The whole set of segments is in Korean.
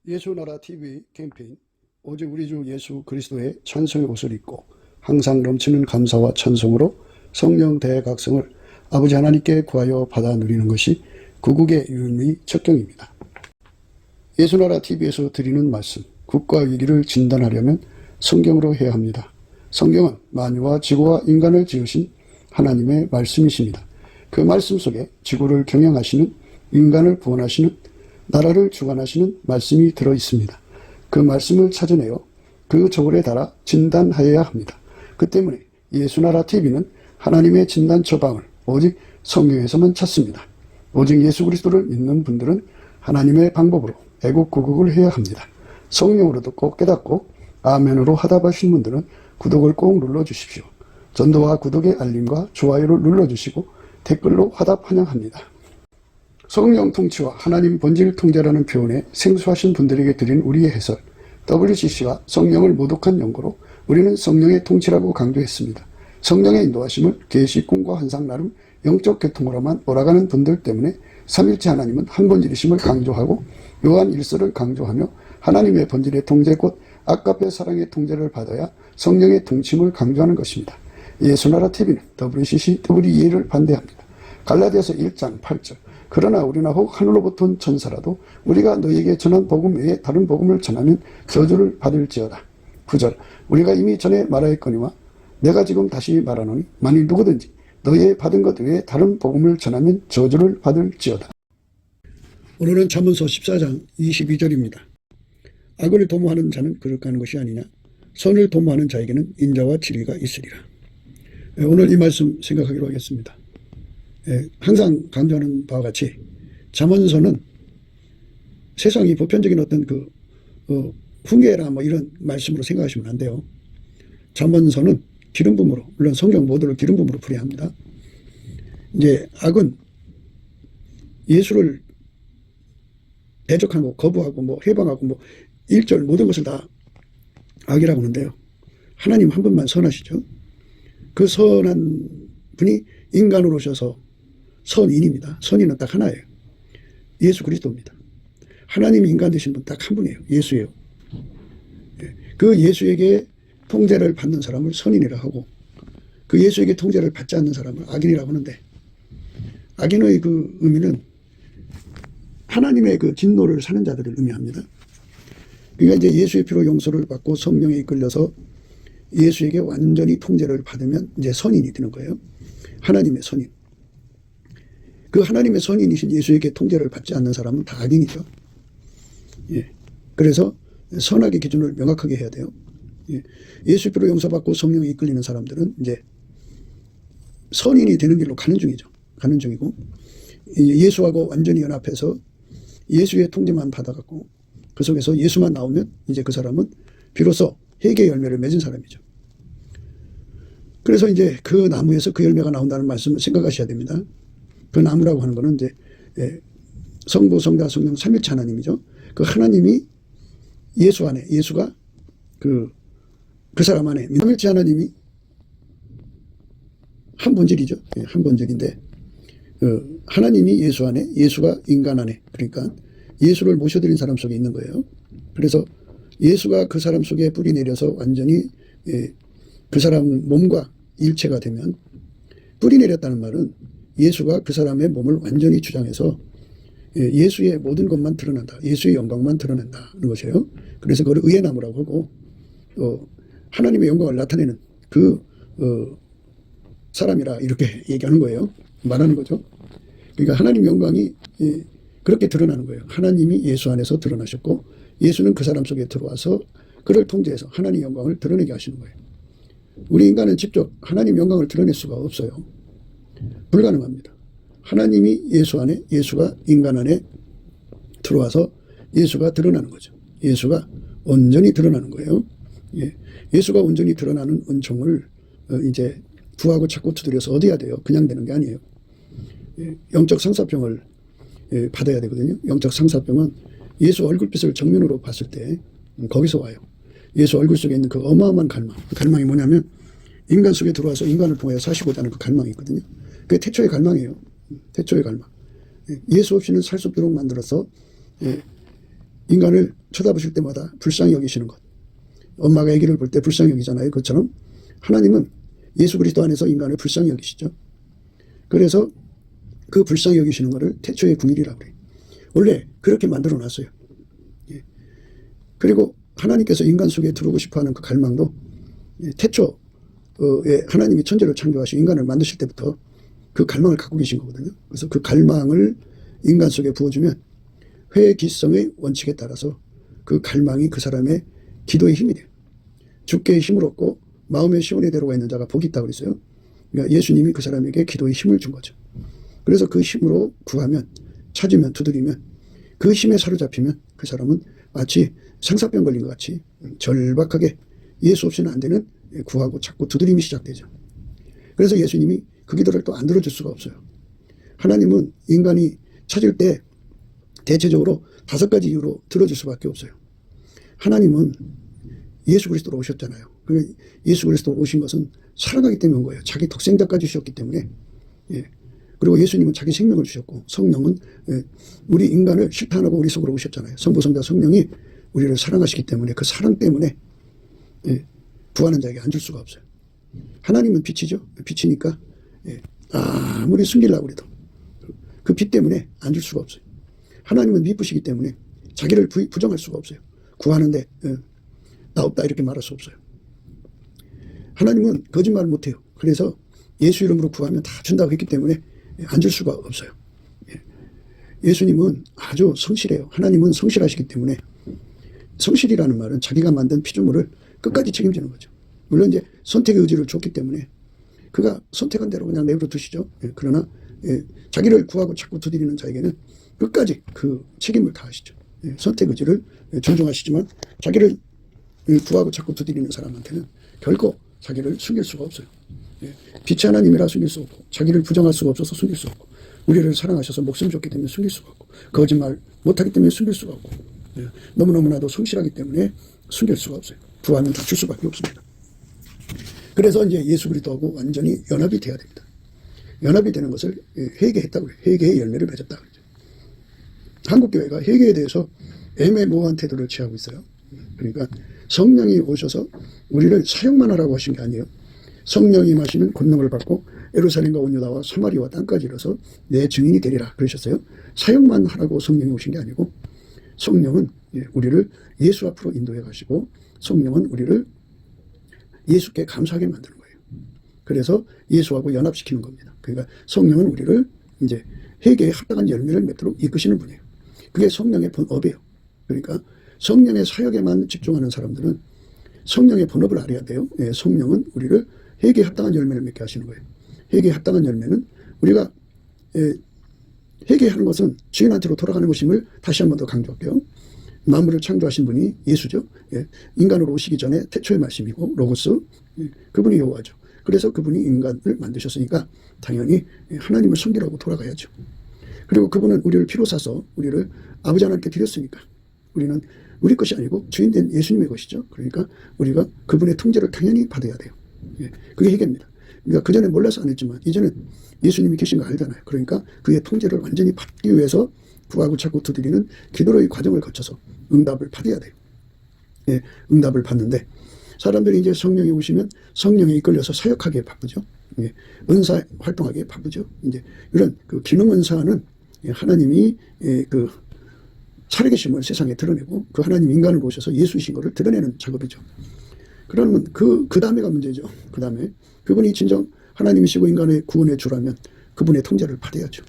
예수나라 TV 캠페인 오직 우리 주 예수 그리스도의 찬송의 옷을 입고 항상 넘치는 감사와 찬송으로 성령 대각성을 아버지 하나님께 구하여 받아 누리는 것이 구국의 유일의 척경입니다. 예수나라 TV에서 드리는 말씀, 국가 위기를 진단하려면 성경으로 해야 합니다. 성경은 만유와 지구와 인간을 지으신 하나님의 말씀이십니다. 그 말씀 속에 지구를 경영하시는, 인간을 구원하시는, 나라를 주관하시는 말씀이 들어있습니다. 그 말씀을 찾아내어 그 저울에 달아 진단하여야 합니다. 그 때문에 예수나라 TV는 하나님의 진단 처방을 오직 성경에서만 찾습니다. 오직 예수 그리스도를 믿는 분들은 하나님의 방법으로 애국구국을 해야 합니다. 성령으로 듣고 깨닫고 아멘으로 화답하신 분들은 구독을 꼭 눌러주십시오. 전도와 구독의 알림과 좋아요를 눌러주시고 댓글로 화답 환영합니다. 성령 통치와 하나님 본질 통제라는 표현에 생소하신 분들에게 드린 우리의 해설, WCC가 성령을 모독한 연고로 우리는 성령의 통치라고 강조했습니다. 성령의 인도하심을 계시, 꿈과 환상 나름 영적 계통으로만 몰아가는 분들 때문에 삼일체 하나님은 한 본질이심을 강조하고 요한 1서를 강조하며 하나님의 본질의 통제 곧 아까페 사랑의 통제를 받아야 성령의 통치임을 강조하는 것입니다. 예수나라 TV는 WCC, WEA를 반대합니다. 갈라디아서 1장 8절 그러나 우리나 혹 하늘로부터 온 천사라도 우리가 너희에게 전한 복음 외에 다른 복음을 전하면 저주를 받을지어다. 9절 우리가 이미 전에 말하였거니와 내가 지금 다시 말하노니 만일 누구든지 너희의 받은 것 외에 다른 복음을 전하면 저주를 받을지어다. 오늘은 잠언서 14장 22절입니다. 악을 도모하는 자는 거룩한 것이 아니냐, 선을 도모하는 자에게는 인자와 진리가 있으리라. 오늘 이 말씀 생각하기로 하겠습니다. 항상 강조하는 바와 같이 잠언서는 세상이 보편적인 어떤 훈계라 이런 말씀으로 생각하시면 안 돼요. 잠언서는 기름 부음으로, 물론 성경 모두를 기름 부음으로 풀이합니다. 이제 악은 예수를 대적하고 거부하고 해방하고 1절 모든 것을 다 악이라고 하는데요. 하나님 한 분만 선하시죠. 그 선한 분이 인간으로 오셔서 선인입니다. 선인은 딱 하나예요. 예수 그리스도입니다. 하나님이 인간 되신 분 딱 한 분이에요. 예수예요. 그 예수에게 통제를 받는 사람을 선인이라 하고 그 예수에게 통제를 받지 않는 사람을 악인이라고 하는데, 악인의 그 의미는 하나님의 그 진노를 사는 자들을 의미합니다. 그러니까 이제 예수의 피로 용서를 받고 성령에 이끌려서 예수에게 완전히 통제를 받으면 이제 선인이 되는 거예요. 하나님의 선인. 그 하나님의 선인이신 예수에게 통제를 받지 않는 사람은 다 악인이죠. 그래서 선악의 기준을 명확하게 해야 돼요. 예수 피로 용서받고 성령에 이끌리는 사람들은 이제 선인이 되는 길로 가는 중이죠. 가는 중이고, 예수하고 완전히 연합해서 예수의 통제만 받아갖고 그 속에서 예수만 나오면 이제 그 사람은 비로소 회개의 열매를 맺은 사람이죠. 그래서 이제 그 나무에서 그 열매가 나온다는 말씀을 생각하셔야 됩니다. 그 나무라고 하는 거는 이제 성부, 성자, 성령 삼일체 하나님이죠. 그 하나님이 예수 안에, 예수가 그 사람 안에, 삼일체 하나님이 한 본질이죠. 한 본질인데 하나님이 예수 안에, 예수가 인간 안에, 그러니까 예수를 모셔드린 사람 속에 있는 거예요. 그래서 예수가 그 사람 속에 뿌리 내려서 완전히 그 사람 몸과 일체가 되면, 뿌리 내렸다는 말은 예수가 그 사람의 몸을 완전히 주장해서 예수의 모든 것만 드러난다. 예수의 영광만 드러낸다는 것이에요. 그래서 그걸 의의 나무라고 하고, 하나님의 영광을 나타내는 그 사람이라 이렇게 얘기하는 거예요. 말하는 거죠. 그러니까 하나님 영광이 그렇게 드러나는 거예요. 하나님이 예수 안에서 드러나셨고 예수는 그 사람 속에 들어와서 그를 통제해서 하나님 영광을 드러내게 하시는 거예요. 우리 인간은 직접 하나님 영광을 드러낼 수가 없어요. 불가능합니다. 하나님이 예수 안에, 예수가 인간 안에 들어와서 예수가 드러나는 거죠. 예수가 온전히 드러나는 거예요. 예수가 온전히 드러나는 은총을 이제 구하고 찾고 두드려서 얻어야 돼요. 그냥 되는 게 아니에요. 영적 상사병을 받아야 되거든요. 영적 상사병은 예수 얼굴빛을 정면으로 봤을 때 거기서 와요. 예수 얼굴 속에 있는 그 어마어마한 갈망. 그 갈망이 뭐냐면 인간 속에 들어와서 인간을 통하여 사시고자 하는 그 갈망이 있거든요. 그게 태초의 갈망이에요. 태초의 갈망. 예수 없이는 살 수 없도록 만들어서 인간을 쳐다보실 때마다 불쌍히 여기시는 것. 엄마가 아기를 볼 때 불쌍히 여기잖아요. 그것처럼 하나님은 예수 그리스도 안에서 인간을 불쌍히 여기시죠. 그래서 그 불쌍히 여기시는 것을 태초의 궁일이라고 그래요. 원래 그렇게 만들어 놨어요. 예. 그리고 하나님께서 인간 속에 들어오고 싶어하는 그 갈망도 태초에 하나님이 천지를 창조하시고 인간을 만드실 때부터 그 갈망을 갖고 계신 거거든요. 그래서 그 갈망을 인간 속에 부어주면 회기성의 원칙에 따라서 그 갈망이 그 사람의 기도의 힘이 돼요. 주께 힘을 얻고 마음의 시온에 데려가 있는 자가 복이 있다고 그랬어요. 그러니까 예수님이 그 사람에게 기도의 힘을 준 거죠. 그래서 그 힘으로 구하면, 찾으면, 두드리면, 그 힘에 사로잡히면 그 사람은 마치 상사병 걸린 것 같이 절박하게 예수 없이는 안 되는 구하고 찾고 두드림이 시작되죠. 그래서 예수님이 그 기도를 또 안 들어줄 수가 없어요. 하나님은 인간이 찾을 때 대체적으로 5가지 이유로 들어줄 수밖에 없어요. 하나님은 예수 그리스도로 오셨잖아요. 예수 그리스도로 오신 것은 사랑하기 때문인 거예요. 자기 독생자까지 주셨기 때문에. 예. 그리고 예수님은 자기 생명을 주셨고 성령은 우리 인간을 실탄하고 우리 속으로 오셨잖아요. 성부, 성자, 성령이 우리를 사랑하시기 때문에 그 사랑 때문에 구하는 자에게 안 줄 수가 없어요. 하나님은 빛이죠. 빛이니까 아무리 숨기려고 해도 그 빛 때문에 안 줄 수가 없어요. 하나님은 미쁘시기 때문에 자기를 부정할 수가 없어요. 구하는데 나 없다 이렇게 말할 수 없어요. 하나님은 거짓말을 못해요. 그래서 예수 이름으로 구하면 다 준다고 했기 때문에 안 줄 수가 없어요. 예수님은 아주 성실해요. 하나님은 성실하시기 때문에 성실이라는 말은 자기가 만든 피조물을 끝까지 책임지는 거죠. 물론 이제 선택의 의지를 줬기 때문에 그가 선택한 대로 그냥 내버려 두시죠. 그러나 자기를 구하고 찾고 두드리는 자에게는 끝까지 그 책임을 다하시죠. 선택 의지를 존중하시지만 자기를 구하고 찾고 두드리는 사람한테는 결코 자기를 숨길 수가 없어요. 빛의 하나님이라 숨길 수 없고 자기를 부정할 수가 없어서 숨길 수 없고 우리를 사랑하셔서 목숨 줬기 때문에 숨길 수가 없고 거짓말 못하기 때문에 숨길 수가 없고 너무너무나도 성실하기 때문에 숨길 수가 없어요. 구하면 다 줄 수밖에 없습니다. 그래서 이제 예수 그리스도하고 완전히 연합이 돼야 됩니다. 연합이 되는 것을 회개했다고 해요. 회개의 열매를 맺었다고 그러죠. 한국교회가 회개에 대해서 애매모호한 태도를 취하고 있어요. 그러니까 성령이 오셔서 우리를 사역만 하라고 하신 게 아니에요. 성령이 임하시는 권능을 받고 예루살렘과 온 유다와 사마리아와 땅까지 이뤄서 내 증인이 되리라 그러셨어요. 사역만 하라고 성령이 오신 게 아니고 성령은 우리를 예수 앞으로 인도해 가시고 성령은 우리를 예수께 감사하게 만드는 거예요. 그래서 예수하고 연합시키는 겁니다. 그러니까 성령은 우리를 이제 회개에 합당한 열매를 맺도록 이끄시는 분이에요. 그게 성령의 본업이에요. 그러니까 성령의 사역에만 집중하는 사람들은 성령의 본업을 알아야 돼요. 성령은 우리를 회개에 합당한 열매를 맺게 하시는 거예요. 회개에 합당한 열매는 우리가 회개하는 것은 주인한테로 돌아가는 것임을 다시 한 번 더 강조할게요. 만물을 창조하신 분이 예수죠. 인간으로 오시기 전에 태초의 말씀이고 로고스, 그분이 여호와죠. 그래서 그분이 인간을 만드셨으니까 당연히 하나님을 섬기라고 돌아가야죠. 그리고 그분은 우리를 피로 사서 우리를 아버지 하나님께 드렸으니까 우리는 우리 것이 아니고 주인된 예수님의 것이죠. 그러니까 우리가 그분의 통제를 당연히 받아야 돼요. 그게 회개입니다. 그러니까 그전에 몰라서 안 했지만 이제는 예수님이 계신 거 알잖아요. 그러니까 그의 통제를 완전히 받기 위해서 구하고 찾고 두드리는 기도의 과정을 거쳐서 응답을 받아야 돼요. 응답을 받는데 사람들이 이제 성령이 오시면 성령에 이끌려서 사역하기에 바쁘죠. 은사 활동하기에 바쁘죠. 이제 이런 그 기능 은사는 하나님이 그 살아계심을 세상에 드러내고 그 하나님 인간을 오셔서 예수이신 것을 드러내는 작업이죠. 그러면 그 다음에가 문제죠. 그 다음에 그분이 진정 하나님이시고 인간의 구원의 주라면 그분의 통제를 받아야죠.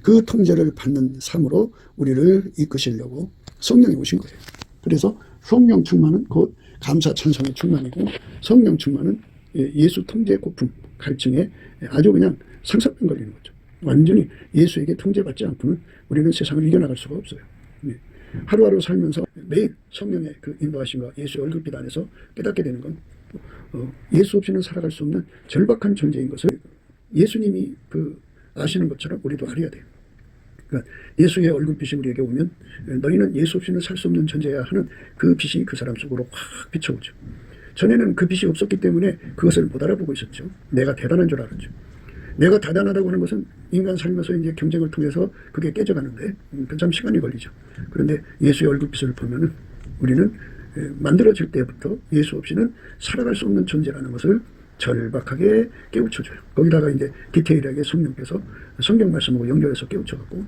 그 통제를 받는 삶으로 우리를 이끄시려고 성령이 오신 거예요. 그래서 성령 충만은 곧 감사 찬송의 충만이고 성령 충만은 예수 통제 고품 갈증에 아주 그냥 상사병 걸리는 거죠. 완전히 예수에게 통제받지 않고는 우리는 세상을 이겨나갈 수가 없어요. 하루하루 살면서 매일 성령의 그 인도하심과 예수의 얼굴빛 안에서 깨닫게 되는 건 예수 없이는 살아갈 수 없는 절박한 존재인 것을 예수님이 그 아시는 것처럼 우리도 알아야 돼요. 그러니까 예수의 얼굴빛이 우리에게 오면 너희는 예수 없이는 살 수 없는 존재야 하는 그 빛이 그 사람 속으로 확 비춰오죠. 전에는 그 빛이 없었기 때문에 그것을 못 알아보고 있었죠. 내가 대단한 줄 알았죠. 내가 대단하다고 하는 것은 인간 살면서 이제 경쟁을 통해서 그게 깨져가는데 참 시간이 걸리죠. 그런데 예수의 얼굴빛을 보면은 우리는 만들어질 때부터 예수 없이는 살아갈 수 없는 존재라는 것을 절박하게 깨우쳐줘요. 거기다가 이제 디테일하게 성령께서 성경 말씀하고 연결해서 깨우쳐갖고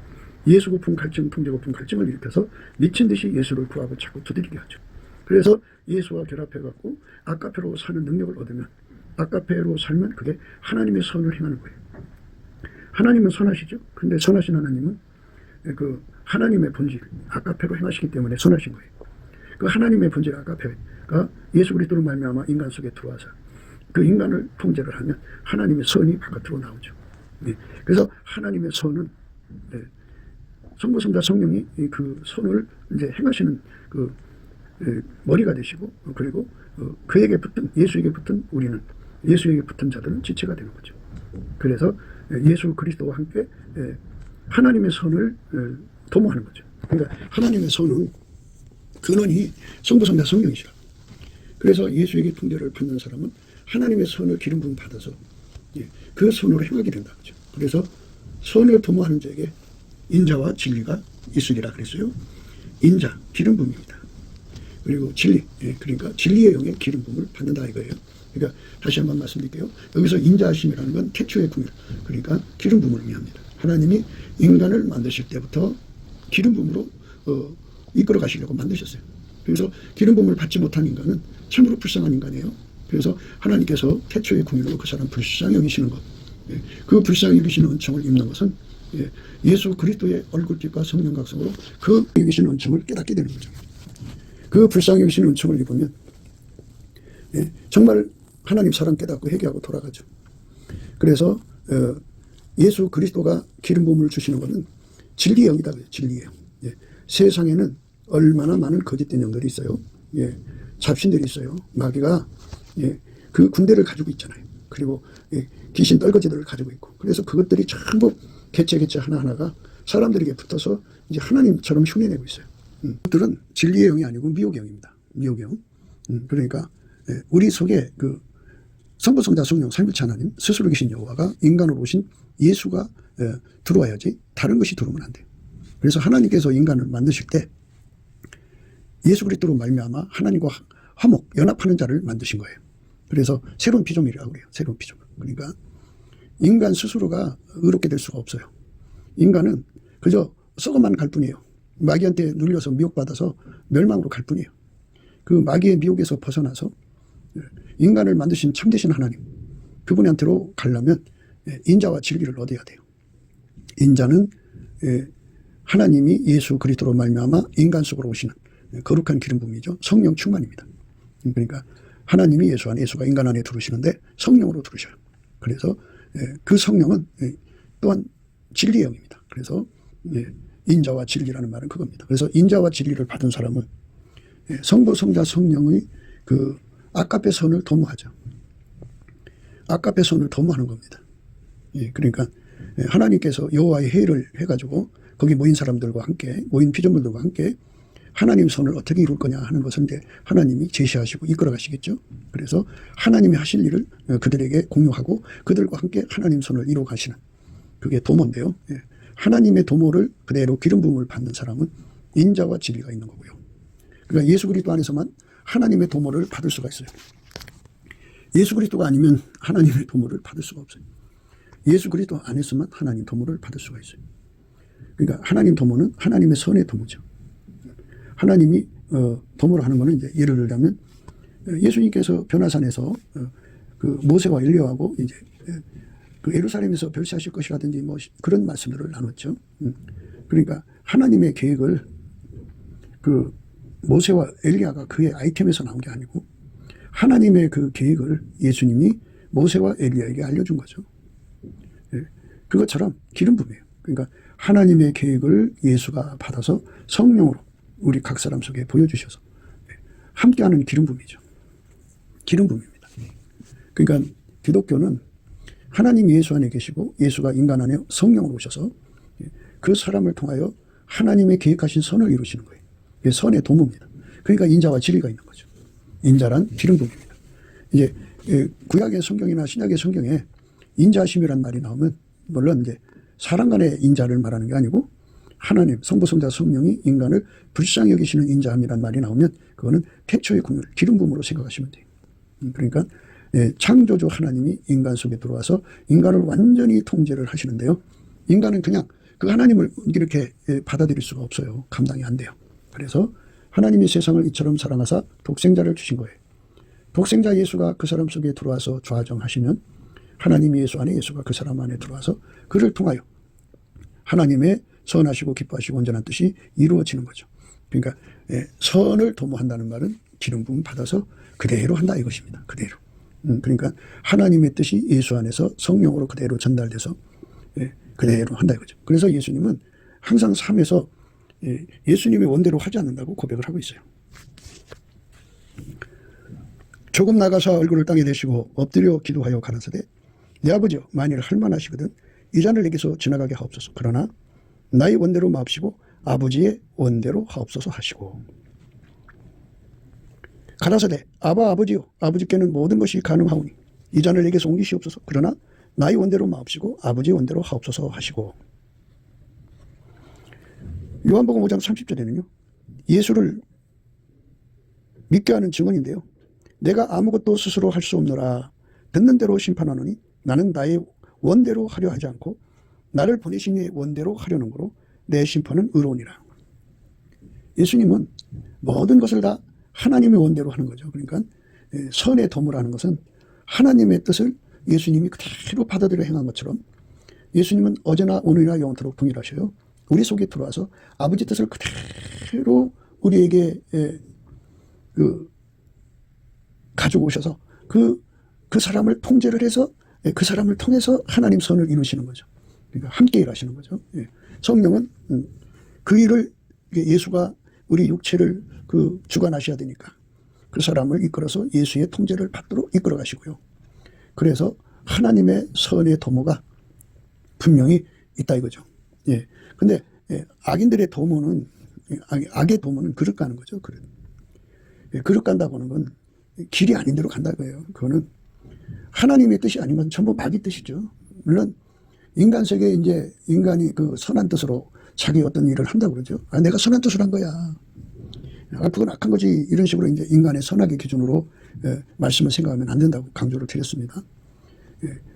예수 고품 갈증, 통제 고품 갈증을 일으켜서 미친 듯이 예수를 구하고 자꾸 두드리게 하죠. 그래서 예수와 결합해갖고 아까페로 사는 능력을 얻으면 아까페로 살면 그게 하나님의 선을 행하는 거예요. 하나님은 선하시죠. 근데 선하신 하나님은 그 하나님의 본질 아까페로 행하시기 때문에 선하신 거예요. 그 하나님의 본질 아까페가 예수 그리스도로 말미암아 인간 속에 들어와서 그 인간을 통제를 하면 하나님의 선이 바깥으로 나오죠. 네. 그래서 하나님의 선은 성부, 성자, 성령이 그 선을 이제 행하시는 그 머리가 되시고 그리고 그에게 붙은 예수에게 붙은 우리는 예수에게 붙은 자들은 지체가 되는 거죠. 그래서 예수 그리스도와 함께 하나님의 선을 도모하는 거죠. 그러니까 하나님의 선은 근원이 성부, 성자, 성령이시라. 그래서 예수에게 통제를 받는 사람은 하나님의 선을 기름 부음 받아서 그 선으로 행하게 된다. 그렇죠. 그래서 선을 도모하는 자에게 인자와 진리가 있으리라 그랬어요. 인자, 기름 부음입니다. 그리고 진리, 그러니까 진리의 영의 기름 부음을 받는다 이거예요. 그러니까 다시 한번 말씀드릴게요. 여기서 인자하심이라는 건 태초의 궁율, 그러니까 기름 부음을 의미합니다. 하나님이 인간을 만드실 때부터 기름 부음으로 이끌어 가시려고 만드셨어요. 그래서 기름 부음을 받지 못한 인간은 참으로 불쌍한 인간이에요. 그래서 하나님께서 태초의 궁율로 그 사람 불쌍히 여기시는 것, 그 불쌍히 여기시는 은총을 입는 것은 예수 그리스도의 얼굴빛과 성령 각성으로 그 여기시는 은총을 깨닫게 되는 거죠. 그 불쌍히 여기시는 은총을 입으면 정말 하나님 사랑 깨닫고 회개하고 돌아가죠. 그래서 예수 그리스도가 기름 부음을 주시는 것은 진리의 영이다. 진리의 영. 세상에는 얼마나 많은 거짓된 영들이 있어요. 잡신들이 있어요. 마귀가 그 군대를 가지고 있잖아요. 그리고 귀신 떨거지들을 가지고 있고, 그래서 그것들이 전부 개체 하나하나가 사람들에게 붙어서 이제 하나님처럼 흉내내고 있어요. 그들은 진리의 영이 아니고 미혹의 영입니다. 미혹의 영. 그러니까 우리 속에 그 성부, 성자, 성령, 삼위일체 하나님 스스로 계신 여호와가 인간으로 오신 예수가 들어와야지 다른 것이 들어오면 안 돼요. 그래서 하나님께서 인간을 만드실 때 예수 그리스도로 말미암아 하나님과 화목, 연합하는 자를 만드신 거예요. 그래서 새로운 피조물이라고 그래요. 새로운 피조물. 그러니까 인간 스스로가 의롭게 될 수가 없어요. 인간은 그저 썩어만 갈 뿐이에요. 마귀한테 눌려서 미혹받아서 멸망으로 갈 뿐이에요. 그 마귀의 미혹에서 벗어나서 인간을 만드신 참되신 하나님, 그분한테로 가려면 인자와 진리를 얻어야 돼요. 인자는 하나님이 예수 그리스도로 말미암아 인간 속으로 오시는 거룩한 기름 부음이죠. 성령 충만입니다. 그러니까 하나님이 예수 안에, 예수가 인간 안에 들어오시는데 성령으로 들어오셔요. 그래서 그 성령은 또한 진리의 영입니다. 그래서 인자와 진리라는 말은 그겁니다. 그래서 인자와 진리를 받은 사람은 성부, 성자, 성령의 그 아까페 선을 도모하죠. 아까페 선을 도모하는 겁니다. 그러니까 하나님께서 여호와의 회의를 해가지고 거기 모인 사람들과 함께, 모인 피조물들과 함께 하나님 선을 어떻게 이룰 거냐 하는 것을 이제 하나님이 제시하시고 이끌어 가시겠죠. 그래서 하나님이 하실 일을 그들에게 공유하고 그들과 함께 하나님 선을 이루어 가시는, 그게 도모인데요. 하나님의 도모를 그대로 기름 부음을 받는 사람은 인자와 진리가 있는 거고요. 그러니까 예수 그리스도 안에서만 하나님의 도모를 받을 수가 있어요. 예수 그리스도가 아니면 하나님의 도모를 받을 수가 없어요. 예수 그리스도 안에서만 하나님 도모를 받을 수가 있어요. 그러니까 하나님 도모는 하나님의 선의 도모죠. 하나님이 도모를 하는 것은 이제 예를 들자면 예수님께서 변화산에서 그 모세와 엘리야하고 이제 그 예루살렘에서 별세하실 것이라든지 뭐 그런 말씀들을 나눴죠. 그러니까 하나님의 계획을 그 모세와 엘리야가 그의 아이템에서 나온 게 아니고 하나님의 그 계획을 예수님이 모세와 엘리야에게 알려준 거죠. 그것처럼 기름 부음이에요. 그러니까 하나님의 계획을 예수가 받아서 성령으로 우리 각 사람 속에 보여주셔서 함께하는 기름 부음이죠. 기름 부음입니다. 그러니까 기독교는 하나님 예수 안에 계시고 예수가 인간 안에 성령으로 오셔서 그 사람을 통하여 하나님의 계획하신 선을 이루시는 거예요. 이게 선의 도모입니다. 그러니까 인자와 진리가 있는 거죠. 인자란 기름 부음입니다. 이제 구약의 성경이나 신약의 성경에 인자심이란 말이 나오면 물론 이제 사람 간의 인자를 말하는 게 아니고 하나님, 성부, 성자, 성령이 인간을 불쌍히 여기시는 인자함이란 말이 나오면 그거는 태초의 긍휼, 기름 부음으로 생각하시면 돼요. 그러니까 창조주 하나님이 인간 속에 들어와서 인간을 완전히 통제를 하시는데요. 인간은 그냥 그 하나님을 이렇게 받아들일 수가 없어요. 감당이 안 돼요. 그래서 하나님이 세상을 이처럼 사랑하사 독생자를 주신 거예요. 독생자 예수가 그 사람 속에 들어와서 좌정하시면 하나님 예수 안에 예수가 그 사람 안에 들어와서 그를 통하여 하나님의 선하시고 기뻐하시고 온전한 뜻이 이루어지는 거죠. 그러니까 선을 도모한다는 말은 기름 부음 받아서 그대로 한다 이것입니다. 그대로. 그러니까 하나님의 뜻이 예수 안에서 성령으로 그대로 전달돼서 그대로 한다 이거죠. 그래서 예수님은 항상 삶에서 예수님의 원대로 하지 않는다고 고백을 하고 있어요. 조금 나가서 얼굴을 땅에 대시고 엎드려 기도하여 가라사대 내 아버지여 만일 할만하시거든 이 잔을 내게서 지나가게 하옵소서. 그러나 나의 원대로 마옵시고 아버지의 원대로 하옵소서 하시고 가라사대 아바 아버지요 아버지께는 모든 것이 가능하오니 이 잔을 내게서 옮기시옵소서. 그러나 나의 원대로 마옵시고 아버지의 원대로 하옵소서 하시고 요한복음 5장 30절에는요. 예수를 믿게 하는 증언인데요. 내가 아무것도 스스로 할 수 없노라. 듣는 대로 심판하노니 나는 나의 원대로 하려 하지 않고 나를 보내신 이의 원대로 하려는 거로 내 심판은 의로우니라. 예수님은 모든 것을 다 하나님의 원대로 하는 거죠. 그러니까 선의 도모라는 것은 하나님의 뜻을 예수님이 그대로 받아들여 행한 것처럼 예수님은 어제나 오늘이나 영원토록 동일하셔요. 우리 속에 들어와서 아버지 뜻을 그대로 우리에게 가지고 오셔서 그 사람을 통제를 해서 그 사람을 통해서 하나님 선을 이루시는 거죠. 그러니까 함께 일하시는 거죠. 성령은 그 일을 예수가 우리 육체를 주관하셔야 되니까 그 사람을 이끌어서 예수의 통제를 받도록 이끌어 가시고요. 그래서 하나님의 선의 도모가 분명히 있다 이거죠. 근데 악인들의 도모는 악의 도모는 그릇 가는 거죠. 그릇 간다고 하는 건 길이 아닌 대로 간다 거예요. 그거는 하나님의 뜻이 아니면 전부 마귀 뜻이죠. 물론 인간 세계에 이제 인간이 그 선한 뜻으로 자기 어떤 일을 한다고 그러죠. 내가 선한 뜻을 한 거야. 그건 악한 거지. 이런 식으로 이제 인간의 선악의 기준으로 말씀을 생각하면 안 된다고 강조를 드렸습니다.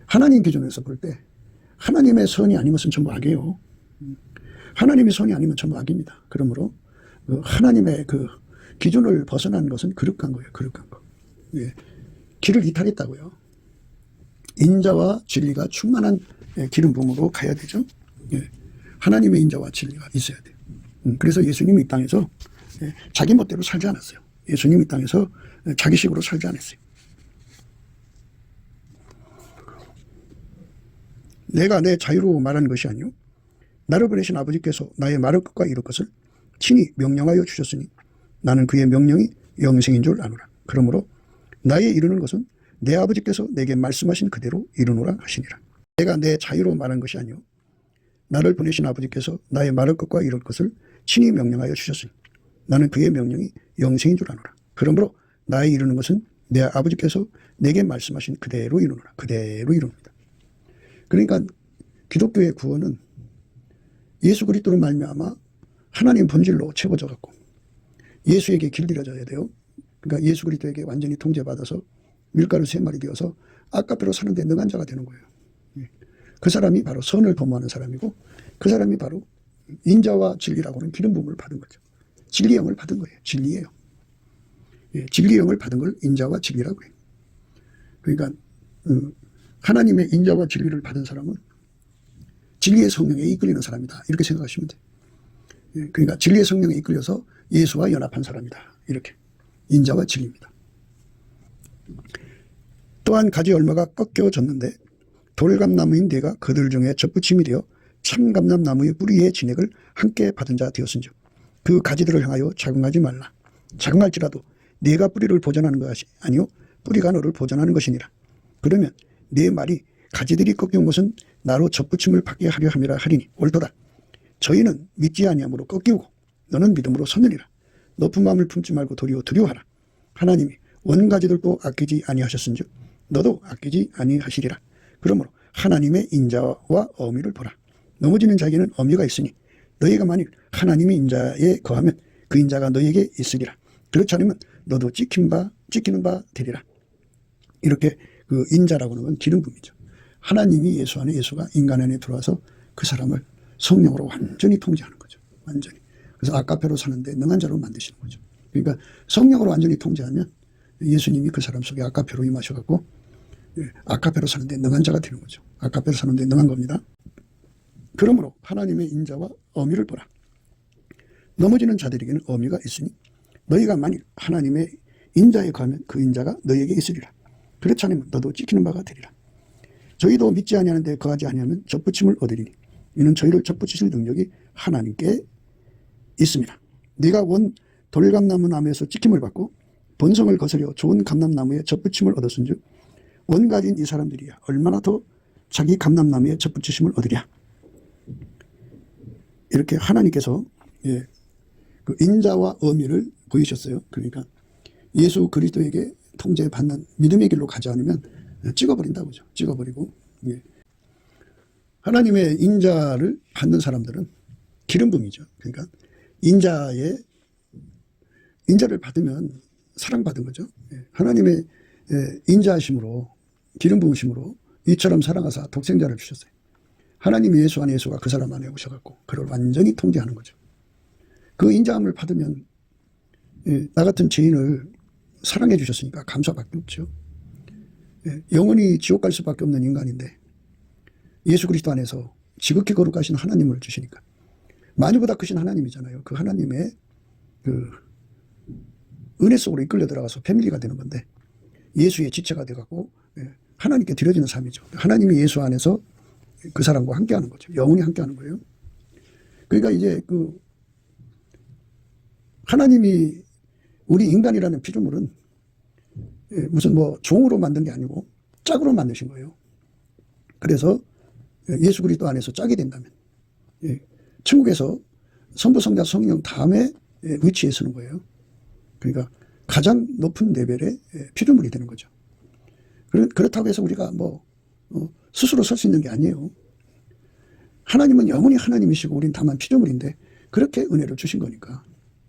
하나님 기준에서 볼 때 하나님의 선이 아닌 것은 전부 악이에요. 하나님의 선이 아니면 전부 악입니다. 그러므로 하나님의 그 기준을 벗어난 것은 그릇 간 거예요. 그릇 간 거. 길을 이탈했다고요. 인자와 진리가 충만한 기름 부음으로 가야 되죠. 하나님의 인자와 진리가 있어야 돼요. 그래서 예수님이 이 땅에서 자기 멋대로 살지 않았어요. 예수님이 이 땅에서 자기식으로 살지 않았어요. 내가 내 자유로 말하는 것이 아니요 나를 보내신 아버지께서 나의 말을 끝과 이룰 것을 친히 명령하여 주셨으니 나는 그의 명령이 영생인 줄 아노라. 그러므로 나의 이루는 것은 내 아버지께서 내게 말씀하신 그대로 이루노라 하시니라. 내가 내 자유로 말한 것이 아니요 나를 보내신 아버지께서 나의 말을 끝과 이룰 것을 친히 명령하여 주셨으니 나는 그의 명령이 영생인 줄 아노라. 그러므로 나의 이루는 것은 내 아버지께서 내게 말씀하신 그대로 이루노라. 그대로 이룹니다. 그러니까 기독교의 구원은 예수 그리스도로 말미암아 하나님 본질로 채워져 갖고 예수에게 길들여져야 돼요. 그러니까 예수 그리스도에게 완전히 통제받아서 밀가루 3마리 되어서 아까페로 사는데 능한 자가 되는 거예요. 그 사람이 바로 선을 도모하는 사람이고 그 사람이 바로 인자와 진리라고 하는 기름 부음을 받은 거죠. 진리의 영을 받은 거예요. 진리예요. 진리의 영을 받은 걸 인자와 진리라고 해요. 그러니까 하나님의 인자와 진리를 받은 사람은 진리의 성령에 이끌리는 사람이다. 이렇게 생각하시면 돼요. 그러니까 진리의 성령에 이끌려서 예수와 연합한 사람이다. 이렇게 인자와 진리입니다. 또한 가지 얼마가 꺾여졌는데 돌감나무인 네가 그들 중에 젖붙임이 되어 참감람나무의 뿌리의 진액을 함께 받은 자 되었은즉 그 가지들을 향하여 자긍하지 말라. 자긍할지라도 네가 뿌리를 보존하는 것이 아니요 뿌리가 너를 보존하는 것이니라. 그러면 네 말이 가지들이 꺾인 것은 나로 젖붙임을 받게 하려 함이라 하리니 옳도다. 저희는 믿지 아니함으로 꺾이고 너는 믿음으로 섰느니라. 높은 마음을 품지 말고 도리어 두려워하라. 하나님이 원가지들도 아끼지 아니하셨은즉 너도 아끼지 아니하시리라. 그러므로 하나님의 인자와 어미를 보라. 넘어지는 자에게는 어미가 있으니 너희가 만일 하나님의 인자에 거하면 그 인자가 너희에게 있으리라. 그렇지 않으면 너도 찍히는 바 되리라. 이렇게 그 인자라고 하는 건 기름 부음이죠. 하나님이 예수 안에, 예수가 인간 안에 들어와서 그 사람을 성령으로 완전히 통제하는 거죠. 완전히. 그래서 아까페로 사는데 능한 자로 만드시는 거죠. 그러니까 성령으로 완전히 통제하면 예수님이 그 사람 속에 아까페로 임하셔갖고 아까페로 사는데 능한 자가 되는 거죠. 아까페로 사는데 능한 겁니다. 그러므로 하나님의 인자와 어미를 보라. 넘어지는 자들에게는 어미가 있으니 너희가 만일 하나님의 인자에 가면 그 인자가 너희에게 있으리라. 그렇지 않으면 너도 찍히는 바가 되리라. 저희도 믿지 아니하는데 거하지 아니하면 접붙임을 얻으리니 이는 저희를 접붙이실 능력이 하나님께 있습니다. 네가 원 돌감나무 나무에서 찍힘을 받고 본성을 거스려 좋은 감람나무에 접붙임을 얻었은즉 원 가진 이 사람들이야 얼마나 더 자기 감람나무에 접붙이심을 얻으랴. 이렇게 하나님께서 그 인자와 어미를 보이셨어요. 그러니까 예수 그리스도에게 통제받는 믿음의 길로 가지 않으면 찍어버린다고 하죠. 찍어버리고. 하나님의 인자를 받는 사람들은 기름 부음이죠. 그러니까 인자를 받으면 사랑받은 거죠. 하나님의 인자하심으로 기름 부으심으로 이처럼 사랑하사 독생자를 주셨어요. 하나님이 예수 안에 예수가 그 사람 안에 오셔갖고 그를 완전히 통제하는 거죠. 그 인자함을 받으면 나 같은 죄인을 사랑해 주셨으니까 감사밖에 없죠. 영원히 지옥 갈 수밖에 없는 인간인데 예수 그리스도 안에서 지극히 거룩하신 하나님을 주시니까 만유보다 크신 하나님이잖아요. 그 하나님의 그 은혜 속으로 이끌려 들어가서 패밀리가 되는 건데 예수의 지체가 돼갖고 하나님께 드려지는 삶이죠. 하나님이 예수 안에서 그 사람과 함께하는 거죠. 영원히 함께하는 거예요. 그러니까 이제 그 하나님이 우리 인간이라는 피조물은 무슨 뭐 종으로 만든 게 아니고 짝으로 만드신 거예요. 그래서 예수 그리스도 안에서 짝이 된다면 천국에서 성부, 성자, 성령 다음에 위치에 서는 거예요. 그러니까 가장 높은 레벨의 피조물이 되는 거죠. 그렇다고 해서 우리가 뭐 스스로 설 수 있는 게 아니에요. 하나님은 영원히 하나님이시고 우린 다만 피조물인데 그렇게 은혜를 주신 거니까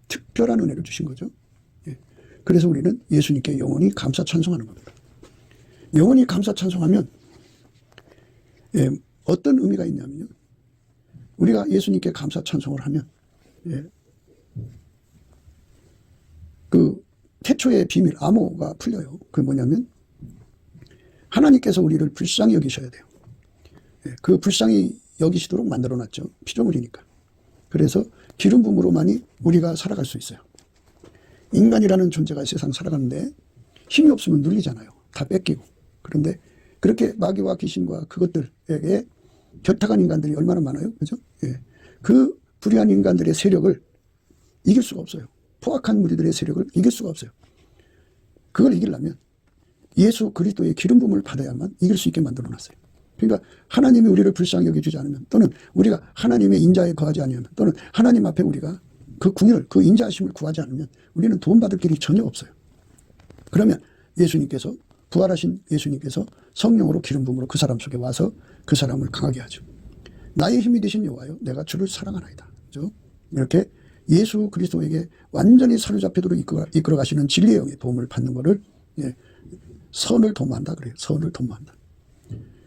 특별한 은혜를 주신 거죠. 그래서 우리는 예수님께 영원히 감사 찬송하는 겁니다. 영원히 감사 찬송하면 어떤 의미가 있냐면요. 우리가 예수님께 감사 찬송을 하면 그 태초의 비밀 암호가 풀려요. 그게 뭐냐면 하나님께서 우리를 불쌍히 여기셔야 돼요. 그 불쌍히 여기시도록 만들어놨죠. 피조물이니까. 그래서 기름 부음으로만이 우리가 살아갈 수 있어요. 인간이라는 존재가 세상 살아가는데 힘이 없으면 눌리잖아요. 다 뺏기고. 그런데 그렇게 마귀와 귀신과 그것들에게 결탁한 인간들이 얼마나 많아요. 그죠? 그 불의한 인간들의 세력을 이길 수가 없어요. 포악한 무리들의 세력을 이길 수가 없어요. 그걸 이기려면 예수 그리스도의 기름 부음을 받아야만 이길 수 있게 만들어 놨어요. 그러니까 하나님이 우리를 불쌍히 여겨주지 않으면 또는 우리가 하나님의 인자에 거하지 않으면 또는 하나님 앞에 우리가 그 궁율, 그 인자하심을 구하지 않으면 우리는 도움받을 길이 전혀 없어요. 그러면 예수님께서 부활하신 예수님께서 성령으로 기름 부음으로 그 사람 속에 와서 그 사람을 강하게 하죠. 나의 힘이 되신 여호와여 내가 주를 사랑하나이다. 그렇죠? 이렇게 예수 그리스도에게 완전히 사로잡히도록 이끌어 가시는 진리의 영의 도움을 받는 것을 선을 도모한다 그래요. 선을 도모한다.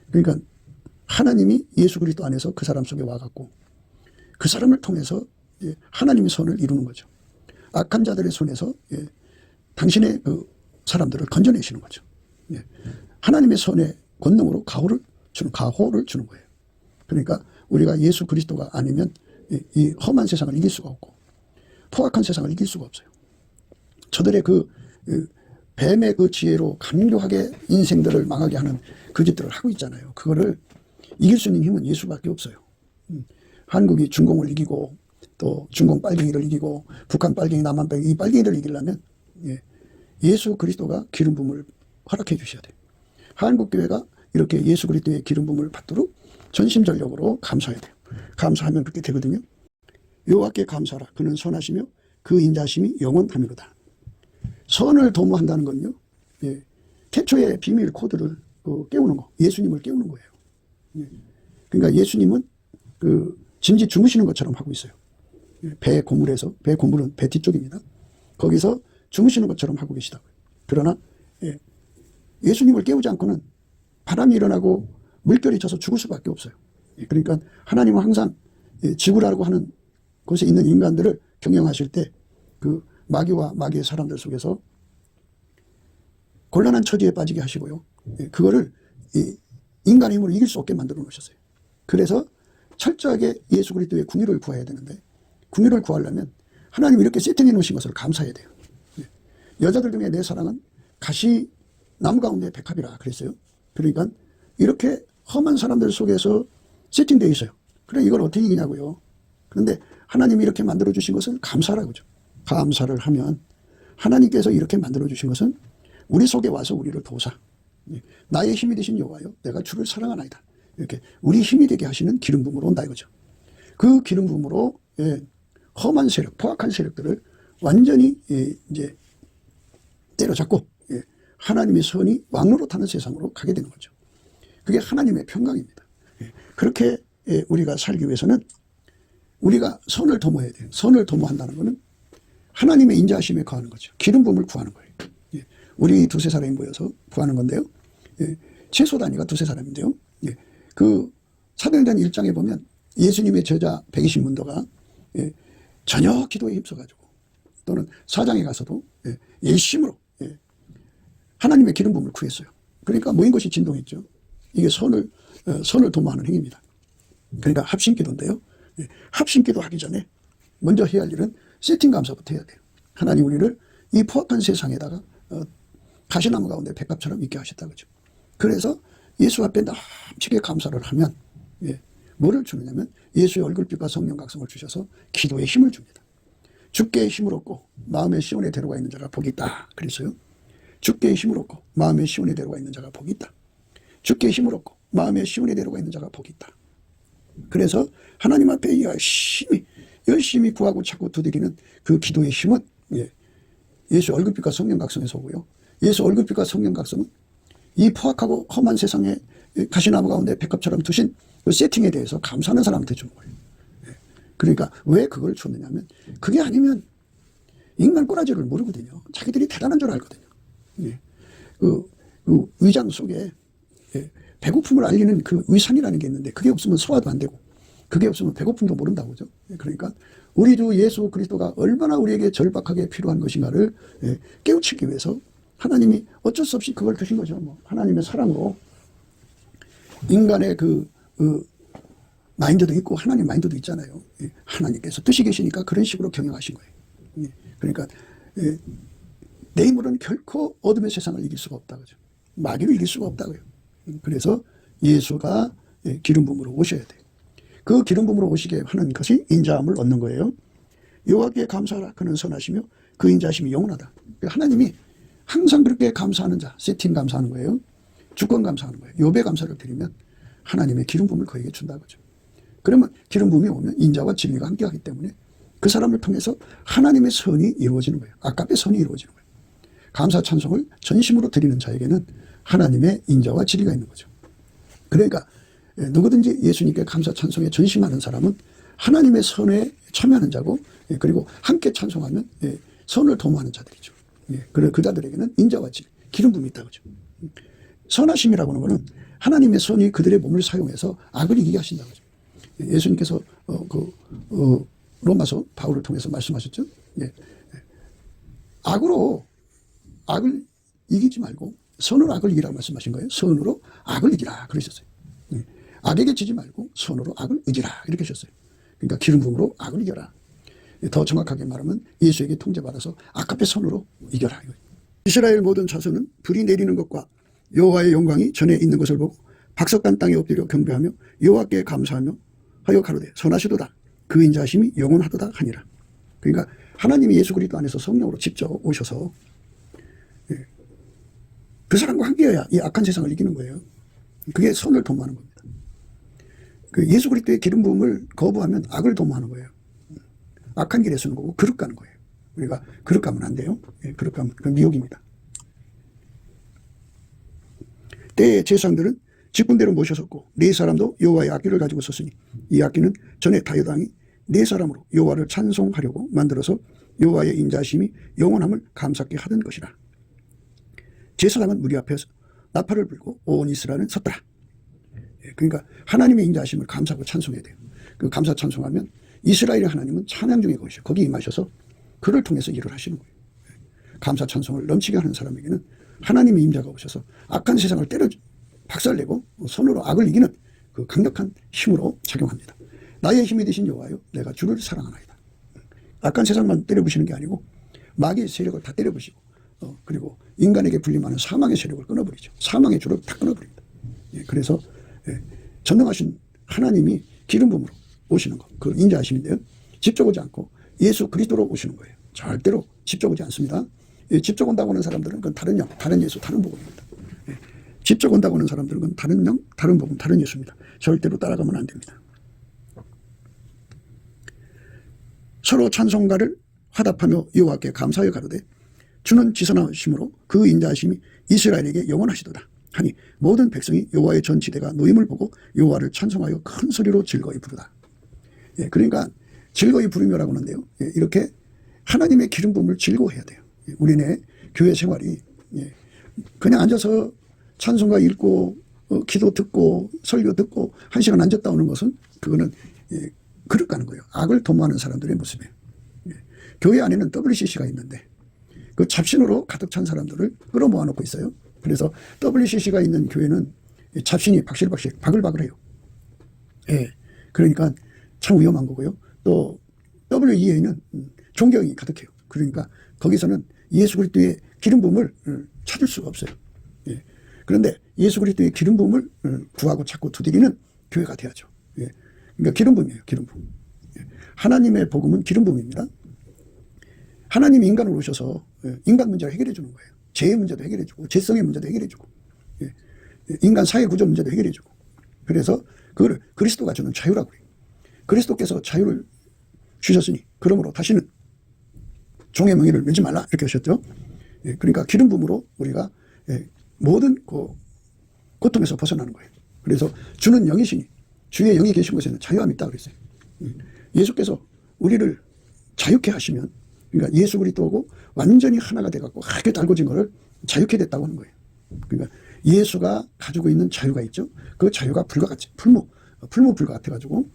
그러니까 하나님이 예수 그리스도 안에서 그 사람 속에 와갖고 그 사람을 통해서 하나님의 선을 이루는 거죠. 악한 자들의 손에서 당신의 그 사람들을 건져내시는 거죠. 하나님의 선의 권능으로 가호를 주는 거예요. 그러니까 우리가 예수 그리스도가 아니면 이 험한 세상을 이길 수가 없고 포악한 세상을 이길 수가 없어요. 저들의 그 뱀의 그 지혜로 간교하게 인생들을 망하게 하는 그 짓들을 하고 있잖아요. 그거를 이길 수 있는 힘은 예수밖에 없어요. 한국이 중공을 이기고 또 중공 빨갱이를 이기고 북한 빨갱이, 남한 빨갱이, 이 빨갱이를 이기려면 예수 그리스도가 기름 부음을 허락해 주셔야 돼요. 한국교회가 이렇게 예수 그리스도의 기름 부음을 받도록 전심전력으로 감사해야 돼요. 감사하면 그렇게 되거든요. 여호와께 감사하라. 그는 선하시며 그 인자심이 영원하미로다. 선을 도모한다는 건요. 태초의 비밀 코드를 깨우는 거. 예수님을 깨우는 거예요. 그러니까 예수님은 그 진지 주무시는 것처럼 하고 있어요. 배 고물에서, 배 고물은 배 뒤쪽입니다. 거기서 주무시는 것처럼 하고 계시다고요. 그러나 예수님을 깨우지 않고는 바람이 일어나고 물결이 져서 죽을 수밖에 없어요. 그러니까 하나님은 항상 지구라고 하는 곳에 있는 인간들을 경영하실 때 그 마귀와 마귀의 사람들 속에서 곤란한 처지에 빠지게 하시고요. 그거를 인간의 힘으로 이길 수 없게 만들어 놓으셨어요. 그래서 철저하게 예수 그리스도의 궁유를 구해야 되는데, 궁유를 구하려면 하나님이 이렇게 세팅해 놓으신 것을 감사해야 돼요. 여자들 중에 내 사랑은 가시 나무 가운데 백합이라 그랬어요. 그러니까 이렇게 험한 사람들 속에서 세팅되어 있어요. 그래 이걸 어떻게 이기냐고요. 그런데 하나님이 이렇게 만들어 주신 것은 감사라고죠. 감사를 하면 하나님께서 이렇게 만들어 주신 것은 우리 속에 와서 우리를 도우사. 나의 힘이 되신 여호와여 내가 주를 사랑하나이다. 이렇게 우리 힘이 되게 하시는 기름 부음으로 온다 이거죠. 그 기름 부음으로 험한 세력, 포악한 세력들을 완전히 이제 때려잡고 하나님의 선이 왕노릇하는 세상으로 가게 되는 거죠. 그게 하나님의 평강입니다. 그렇게 우리가 살기 위해서는 우리가 선을 도모해야 돼요. 선을 도모한다는 것은 하나님의 인자하심에 거하는 거죠. 기름 부음을 구하는 거예요. 우리 두세 사람이 모여서 구하는 건데요. 최소 단위가 두세 사람인데요. 그 사도행전 1장에 보면 예수님의 제자 120문도가 저녁 기도에 힘써가지고 또는 4장에 가서도 열심으로 하나님의 기름 부음을 구했어요. 그러니까 모인 것이 진동했죠. 이게 선을 도모하는 행위입니다. 그러니까 합심기도인데요. 합심기도 하기 전에 먼저 해야 할 일은 세팅 감사부터 해야 돼요. 하나님 우리를 이 포악한 세상에다가 가시나무 가운데 백합처럼 있게 하셨다 그죠. 그래서 예수 앞에 넘치게 감사를 하면 뭐를 주느냐면 예수의 얼굴빛과 성령 각성을 주셔서 기도에 힘을 줍니다. 주께 힘을 얻고 마음의 시온에 데려가 있는 자가 복이 있다 그랬어요. 주께 힘을 얻고 마음의 시온에 데려가 있는 자가 복이 있다. 주께 힘을 얻고 마음의 시온에 데려가 있는 자가 복이 있다. 그래서 하나님 앞에 열심히 구하고 찾고 두드리는 그 기도의 힘은 예수 얼굴빛과 성령 각성에서 오고요. 예수 얼굴빛과 성령 각성은 이 포악하고 험한 세상에 가시나무 가운데 백합처럼 두신 그 세팅에 대해서 감사하는 사람한테 주는 거예요. 그러니까 왜 그걸 줬느냐면 그게 아니면 인간 꼬라지를 모르거든요. 자기들이 대단한 줄 알거든요. 그 의장 속에 배고픔을 알리는 그 의산이라는 게 있는데 그게 없으면 소화도 안 되고 그게 없으면 배고픔도 모른다고 그죠. 그러니까 우리 주 예수 그리스도가 얼마나 우리에게 절박하게 필요한 것인가를 깨우치기 위해서 하나님이 어쩔 수 없이 그걸 주신 거죠. 뭐 하나님의 사랑으로 인간의 그 마인드도 있고 하나님 마인드도 있잖아요. 하나님께서 뜻이 계시니까 그런 식으로 경영하신 거예요. 그러니까 내 힘으로는 결코 어둠의 세상을 이길 수가 없다 그죠. 마귀를 이길 수가 없다고요. 그래서 예수가 기름 부음으로 오셔야 돼요. 그 기름 부음으로 오시게 하는 것이 인자함을 얻는 거예요. 여호와께 감사하라 그는 선하시며 그 인자하심이 영원하다. 하나님이 항상 그렇게 감사하는 자, 세팅 감사하는 거예요. 주권 감사하는 거예요. 요배 감사를 드리면 하나님의 기름 부음을 그에게 준다 그죠. 그러면 기름 부음이 오면 인자와 진리가 함께하기 때문에 그 사람을 통해서 하나님의 선이 이루어지는 거예요. 아깝의 선이 이루어지는 거예요. 감사 찬송을 전심으로 드리는 자에게는 하나님의 인자와 진리가 있는 거죠. 그러니까 누구든지 예수님께 감사 찬송에 전심하는 사람은 하나님의 선에 참여하는 자고 그리고 함께 찬송하면 선을 도모하는 자들이죠. 그 자들에게는 인자와 진리, 기름 부음이 있다 그죠. 선하심이라고 하는 것은 하나님의 선이 그들의 몸을 사용해서 악을 이기게 하신다 그죠. 예수님께서 로마서 바울을 통해서 말씀하셨죠. 악을 이기지 말고 선으로 악을 이기라고 말씀하신 거예요. 선으로 악을 이기라 그러셨어요. 악에게 지지 말고 선으로 악을 이기라 이렇게 하셨어요. 그러니까 기름 부음으로 악을 이겨라. 더 정확하게 말하면 예수에게 통제받아서 악합의 손으로 이겨라. 이스라엘 모든 자손은 불이 내리는 것과 여호와의 영광이 전에 있는 것을 보고 박석간 땅에 엎드려 경배하며 여호와께 감사하며 하여 가로되 선하시도다 그 인자하심이 영원하도다 하니라. 그러니까 하나님이 예수 그리스도 안에서 성령으로 직접 오셔서 그 사람과 함께해야 이 악한 세상을 이기는 거예요. 그게 선을 도모하는 겁니다. 그 예수 그리스도의 기름 부음을 거부하면 악을 도모하는 거예요. 악한 길에 서는 거고 그릇 가는 거예요. 우리가 그릇 가면 안 돼요. 그릇 가면 그 미혹입니다. 때의 제사장들은 직분대로 모셔섰고 네 사람도 여호와의 악기를 가지고 섰으니 이 악기는 전에 다윗 왕이 네 사람으로 여호와를 찬송하려고 만들어서 여호와의 인자심이 영원함을 감사케 하던 것이라. 제사장은 무리 앞에서 나팔을 불고 온 이스라엘은 섰더라. 그러니까 하나님의 인자심을 감사하고 찬송해야 돼요. 그 감사 찬송하면 이스라엘의 하나님은 찬양 중에 거기서 거기 임하셔서 그를 통해서 일을 하시는 거예요. 감사 찬송을 넘치게 하는 사람에게는 하나님의 임자가 오셔서 악한 세상을 때려 박살내고 손으로 악을 이기는 그 강력한 힘으로 작용합니다. 나의 힘이 되신 여호와여, 내가 주를 사랑하나이다. 악한 세상만 때려부시는 게 아니고 마귀의 세력을 다 때려부시고 그리고 인간에게 불림하는 사망의 세력을 끊어버리죠. 사망의 줄을 다 끊어버립니다. 그래서 전능하신 하나님이 기름 부음으로 오시는 것, 그 인자하심인데요. 직접 오지 않고 예수 그리스도로 오시는 거예요. 절대로 직접 오지 않습니다. 직접 온다고 하는 사람들은 그건 다른 영, 다른 예수, 다른 복음입니다. 직접 온다고 하는 사람들은 그건 다른 영, 다른 복음, 다른 예수입니다. 절대로 따라가면 안 됩니다. 서로 찬송가를 화답하며 여호와께 감사하여 가로되 주는 지선하심으로 그 인자하심이 이스라엘에게 영원하시도다 하니 모든 백성이 여호와의 전지대가 노임을 보고 여호와를 찬송하여 큰 소리로 즐거이 부르다. 그러니까 즐거이 부르며라고 하는데요. 이렇게 하나님의 기름 부음을 즐거워해야 돼요. 우리네 교회 생활이 그냥 앉아서 찬송가 읽고 기도 듣고 설교 듣고 1시간 앉았다 오는 것은 그거는 그릇 가는 거예요. 악을 도모하는 사람들의 모습이에요. 교회 안에는 WCC가 있는데 그 잡신으로 가득 찬 사람들을 끌어모아 놓고 있어요. 그래서 WCC가 있는 교회는 잡신이 박실박실 바글바글해요. 그러니까 참 위험한 거고요. 또 WEA는 존경이 가득해요. 그러니까 거기서는 예수 그리스도의 기름 부음을 찾을 수가 없어요. 그런데 예수 그리스도의 기름 부음을 구하고 찾고 두드리는 교회가 돼야죠. 그러니까 기름 부음이에요. 기름 부음. 하나님의 복음은 기름 부음입니다. 하나님이 인간을 오셔서 인간 문제를 해결해 주는 거예요. 죄의 문제도 해결해 주고 죄성의 문제도 해결해 주고 인간 사회 구조 문제도 해결해 주고 그래서 그걸 그리스도가 주는 자유라고 해요. 그리스도께서 자유를 주셨으니 그러므로 다시는 종의 멍에를 매지 말라 이렇게 하셨죠. 그러니까 기름 부음으로 우리가 모든 그 고통에서 벗어나는 거예요. 그래서 주는 영이시니 주의 영이 계신 곳에는 자유함이 있다 그랬어요. 예수께서 우리를 자유케 하시면 그러니까 예수 그리스도하고 완전히 하나가 돼갖고 하게 달궈진 거를 자유케 됐다고 하는 거예요. 그러니까 예수가 가지고 있는 자유가 있죠. 그 자유가 불과 같이 풀무불과 같아가지고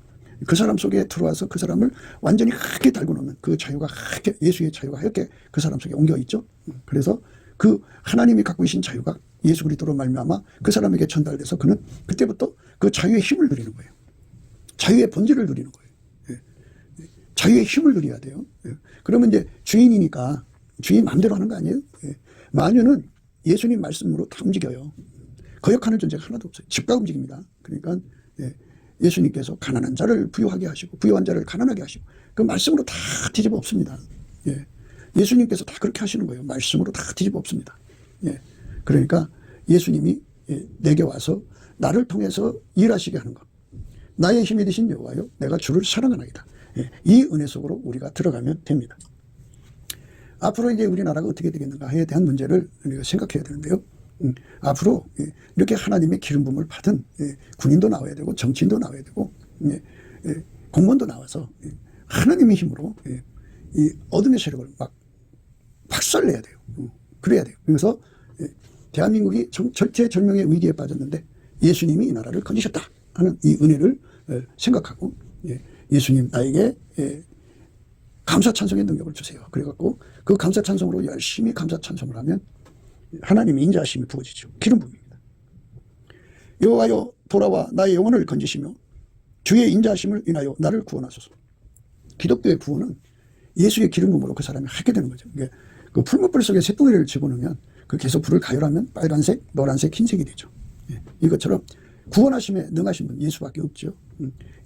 그 사람 속에 들어와서 그 사람을 완전히 하게 달고 놓으면 그 자유가 하게 예수의 자유가 하얗게 그 사람 속에 옮겨 있죠. 그래서 그 하나님이 갖고 계신 자유가 예수 그리스도로 말미암아 그 사람에게 전달돼서 그는 그때부터 그 자유의 힘을 누리는 거예요. 자유의 본질을 누리는 거예요. 자유의 힘을 누려야 돼요. 그러면 이제 주인이니까 주인 마음대로 하는 거 아니에요? 마녀는 예수님 말씀으로 다 움직여요. 거역하는 존재가 하나도 없어요. 즉각 움직입니다. 그러니까 예수님께서 가난한 자를 부유하게 하시고 부유한 자를 가난하게 하시고 그 말씀으로 다 뒤집어 엎습니다. 예수님께서 다 그렇게 하시는 거예요. 말씀으로 다 뒤집어 엎습니다. 그러니까 예수님이 내게 와서 나를 통해서 일하시게 하는 것. 나의 힘이 되신 여호와여, 내가 주를 사랑하나이다. 이 은혜 속으로 우리가 들어가면 됩니다. 앞으로 이제 우리나라가 어떻게 되겠는가에 대한 문제를 우리가 생각해야 되는데요. 앞으로 이렇게 하나님의 기름 부음을 받은 군인도 나와야 되고 정치인도 나와야 되고 공무원도 나와서 하나님의 힘으로 이 어둠의 세력을 막 박살내야 돼요. 그래야 돼요. 그래서 대한민국이 절체절명의 위기에 빠졌는데 예수님이 이 나라를 건지셨다 하는 이 은혜를 생각하고 예수님 나에게 감사 찬송의 능력을 주세요. 그래갖고 그 감사 찬송으로 열심히 감사 찬송을 하면 하나님의 인자하심이 부어지죠. 기름 부음입니다. 여호와여 돌아와 나의 영혼을 건지시며 주의 인자하심을 인하여 나를 구원하소서. 기독교의 구원은 예수의 기름 부음으로 그 사람이 하게 되는 거죠. 그 풀무불 속에 쇳덩이를 집어넣으면 그 계속 불을 가열하면 빨간색, 노란색, 흰색이 되죠. 이것처럼 구원하심에 능하신 분 예수밖에 없죠.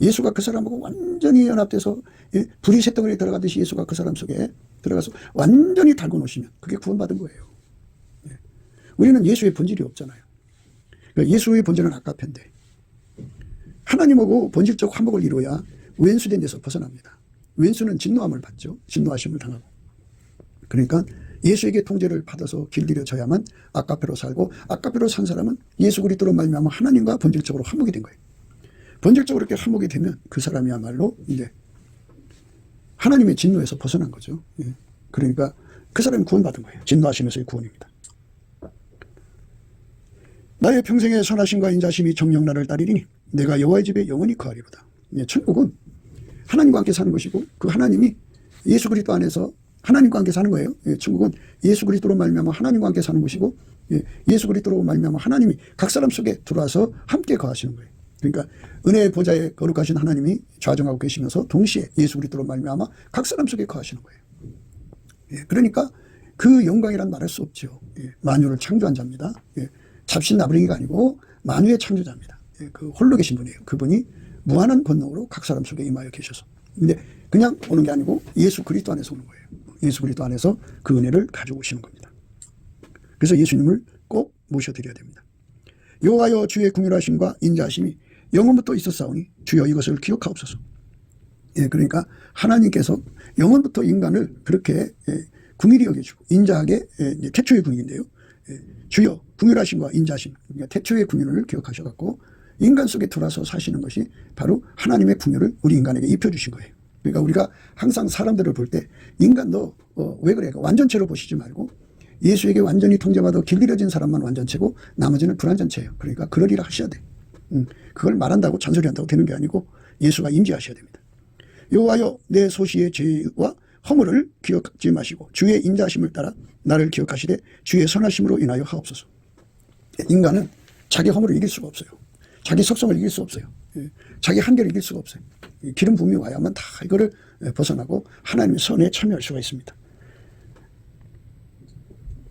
예수가 그 사람하고 완전히 연합돼서 불이 쇳덩이에 들어가듯이 예수가 그 사람 속에 들어가서 완전히 달궈 놓으시면 그게 구원받은 거예요. 우리는 예수의 본질이 없잖아요. 그러니까 예수의 본질은 아까편데 하나님하고 본질적 화목을 이루어야 왼수된 데서 벗어납니다. 왼수는 진노함을 받죠. 진노하심을 당하고. 그러니까 예수에게 통제를 받아서 길들여져야만 아까페로 살고, 아까페로 산 사람은 예수 그리스도로 말미암아 하나님과 본질적으로 화목이 된 거예요. 본질적으로 이렇게 화목이 되면 그 사람이야말로 이제 하나님의 진노에서 벗어난 거죠. 예. 그러니까 그 사람이 구원받은 거예요. 진노하시면서의 구원입니다. 나의 평생의 선하심과 인자심이 정녕 나를 따르리니 내가 여호와의 집에 영원히 거하리로다. 예, 천국은 하나님과 함께 사는 것이고, 그 하나님이 예수 그리스도 안에서 하나님과 함께 사는 거예요. 예, 천국은 예수 그리스도로 말미암아 하나님과 함께 사는 것이고, 예, 예수 그리스도로 말미암아 하나님이 각 사람 속에 들어와서 함께 거하시는 거예요. 그러니까 은혜의 보좌에 거룩하신 하나님이 좌정하고 계시면서 동시에 예수 그리스도로 말미암아 각 사람 속에 거하시는 거예요. 예, 그러니까 그 영광이란 말할 수 없죠. 예, 만유를 창조한 자입니다. 예, 잡신나부랭이가 아니고 만유의 창조자입니다. 예, 그 홀로 계신 분이에요. 그분이 무한한 권능으로 각 사람 속에 임하여 계셔서. 근데 그냥 오는 게 아니고 예수 그리스도 안에서 오는 거예요. 예수 그리스도 안에서 그 은혜를 가지고 오시는 겁니다. 그래서 예수님을 꼭 모셔드려야 됩니다. 여호와여 주의 긍휼하심과 인자하심이 영원부터 있었사오니 주여 이것을 기억하옵소서. 예, 그러니까 하나님께서 영원부터 인간을 그렇게 긍휼히 여겨주고 인자하게, 태초의 긍휼인데요. 주여 긍휼하심과 인자하심, 그러니까 태초의 긍휼을 기억하셔갖고 인간 속에 들어와서 사시는 것이 바로 하나님의 긍휼을 우리 인간에게 입혀주신 거예요. 그러니까 우리가 항상 사람들을 볼 때 인간도 왜 그래? 완전체로 보시지 말고 예수에게 완전히 통제받아 길들여진 사람만 완전체고 나머지는 불완전체예요. 그러니까 그러리라 하셔야 돼. 그걸 말한다고 잔소리한다고 되는 게 아니고 예수가 임재하셔야 됩니다. 여호와여 내 소시의 죄와 허물을 기억하지 마시고 주의 인자하심을 따라 나를 기억하시되 주의 선하심으로 인하여 하옵소서. 인간은 자기 허물을 이길 수가 없어요. 자기 속성을 이길 수 없어요. 자기 한계를 이길 수가 없어요. 기름 부음이 와야만 다 이거를 벗어나고 하나님의 선에 참여할 수가 있습니다.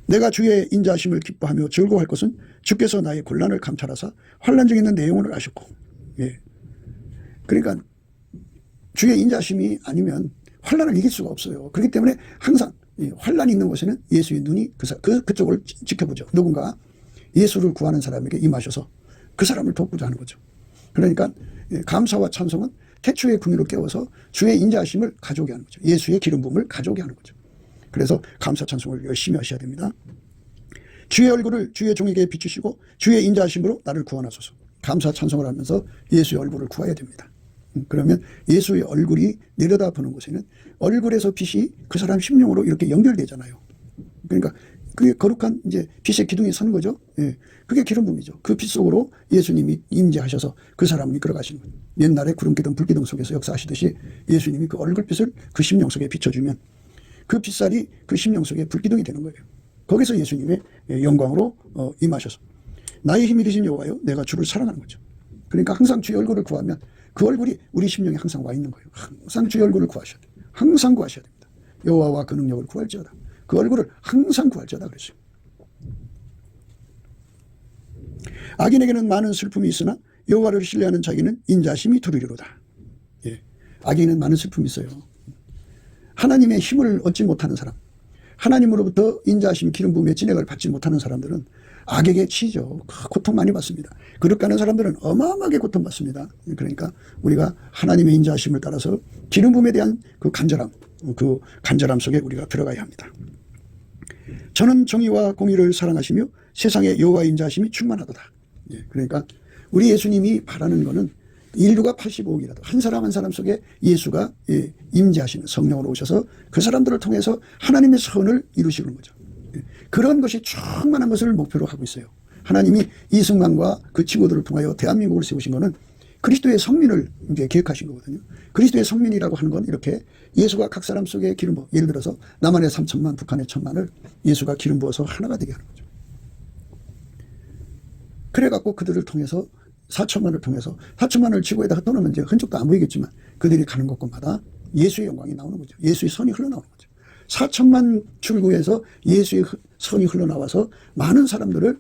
내가 주의 인자하심을 기뻐하며 즐거워할 것은 주께서 나의 곤란을 감찰하사 환난 중에 있는 내 영혼을 아셨고. 예. 그러니까 주의 인자하심이 아니면 환난을 이길 수가 없어요. 그렇기 때문에 항상 환난이 있는 곳에는 예수의 눈이 그쪽을 지켜보죠. 누군가 예수를 구하는 사람에게 임하셔서 그 사람을 돕고자 하는 거죠. 그러니까 감사와 찬송은 태초의 긍휼을 깨워서 주의 인자하심을 가져오게 하는 거죠. 예수의 기름 부음을 가져오게 하는 거죠. 그래서 감사 찬송을 열심히 하셔야 됩니다. 주의 얼굴을 주의 종에게 비추시고 주의 인자하심으로 나를 구원하소서. 감사 찬송을 하면서 예수의 얼굴을 구해야 됩니다. 그러면 예수의 얼굴이 내려다보는 곳에는 얼굴에서 빛이 그 사람 심령으로 이렇게 연결되잖아요. 그러니까 그게 거룩한 이제 빛의 기둥이 서는 거죠. 예. 그게 기름 부음이죠. 그 빛 속으로 예수님이 임재하셔서 그 사람을 이끌어 가시는 거예요. 옛날에 구름기둥 불기둥 속에서 역사하시듯이 예수님이 그 얼굴빛을 그 심령 속에 비춰주면 그 빛살이 그 심령 속에 불기둥이 되는 거예요. 거기서 예수님의 영광으로 임하셔서 나의 힘이 되신 여호와여 내가 주를 사랑하는 거죠. 그러니까 항상 주의 얼굴을 구하면 그 얼굴이 우리 심령에 항상 와 있는 거예요. 항상 주의 얼굴을 구하셔야 돼요. 항상 구하셔야 됩니다. 여호와와 그 능력을 구할지어다. 그 얼굴을 항상 구할지어다 그랬어요. 악인에게는 많은 슬픔이 있으나 여호와를 신뢰하는 자에게는 인자심이 두리리로다. 예. 악인에게는 많은 슬픔이 있어요. 하나님의 힘을 얻지 못하는 사람, 하나님으로부터 인자하심 기름 부음의 진액을 받지 못하는 사람들은 악에게 치죠. 고통 많이 받습니다. 그렇게 하는 사람들은 어마어마하게 고통받습니다. 그러니까 우리가 하나님의 인자하심을 따라서 기름 부음에 대한 그 간절함 속에 우리가 들어가야 합니다. 저는 정의와 공의를 사랑하시며 세상에 여호와의 인자하심이 충만하도다. 예, 그러니까 우리 예수님이 바라는 거는 인류가 85억이라도 한 사람 한 사람 속에 예수가 임재하시는 성령으로 오셔서 그 사람들을 통해서 하나님의 선을 이루시는 거죠. 그런 것이 충만한 것을 목표로 하고 있어요. 하나님이 이승만과 그 친구들을 통하여 대한민국을 세우신 것은 그리스도의 성민을 이제 계획하신 거거든요. 그리스도의 성민이라고 하는 건 이렇게 예수가 각 사람 속에 기름 부어, 예를 들어서 남한의 3천만, 북한의 1,000만을 예수가 기름 부어서 하나가 되게 하는 거죠. 그래갖고 그들을 통해서 4천만을 통해서 4천만을 지구에다 흩어놓으면 이제 흔적도 안 보이겠지만 그들이 가는 곳곳마다 예수의 영광이 나오는 거죠. 예수의 선이 흘러나오는 거죠. 4천만 출구에서 예수의 선이 흘러나와서 많은 사람들을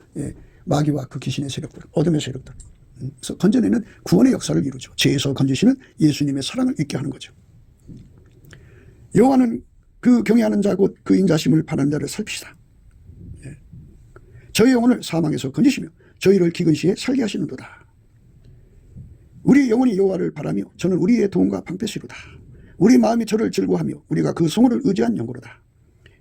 마귀와 그 귀신의 세력들, 어둠의 세력들 그래서 건져내는 구원의 역사를 이루죠. 죄에서 건지시는 예수님의 사랑을 잊게 하는 거죠. 여호와는 그 경외하는 자 곧 그 인자심을 바라는 자를 살피시다. 저희 영혼을 사망에서 건지시며 저희를 기근 시에 살게 하시는도다. 우리 영혼이 여호와를 바라며 저는 우리의 도움과 방패시로다. 우리 마음이 저를 즐거워하며 우리가 그 성호를 의지한 영광로다.